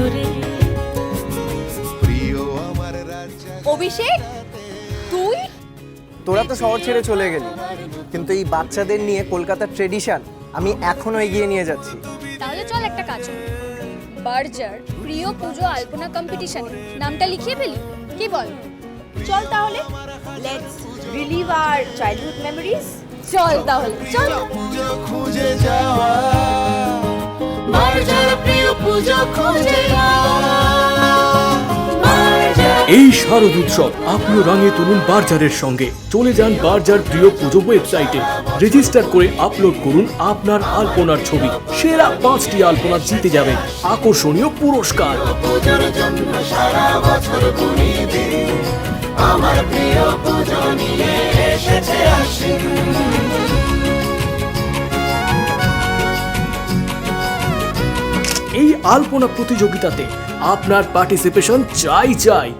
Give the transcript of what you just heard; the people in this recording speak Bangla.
আদরে। অভিষেক, তুই? তোরা তো শহর ছেড়ে চলে গেলি, কিন্তু এই বাচ্চাদের নিয়ে কলকাতার ট্রেডিশন আমি এখনো এগিয়ে নিয়ে যাচ্ছি। তাহলে চল একটা কাজ করি, বার্জার প্রিয় পুজো আলপনা কম্পিটিশনে নামটা লিখিয়ে ফেলি, কি বল? চল তাহলে, let's relive our childhood memories. চল তাহলে, চল। পুজো খুঁজে যাওয়া, বার্জার প্রিয় পুজো খুঁজে যাওয়া। এই শারদ উৎসব আপনিও রঙে তুলুন বার্জারের সঙ্গে। চলে যান বার্জার প্রিয় পুজো ওয়েবসাইটে, রেজিস্টার করে আপলোড করুন আপনার আলপনার ছবি। সেরা 5টি আলপনা জিতে যাবেন আকর্ষণীয় পুরস্কার। পুজোর জন্য সারা বছর গুনি দিন, আমার প্রিয় পুজো নিয়ে এসেছে আশ্বিন। এই আলপনা প্রতিযোগিতাতে আপনার পার্টিসিপেশন চাই।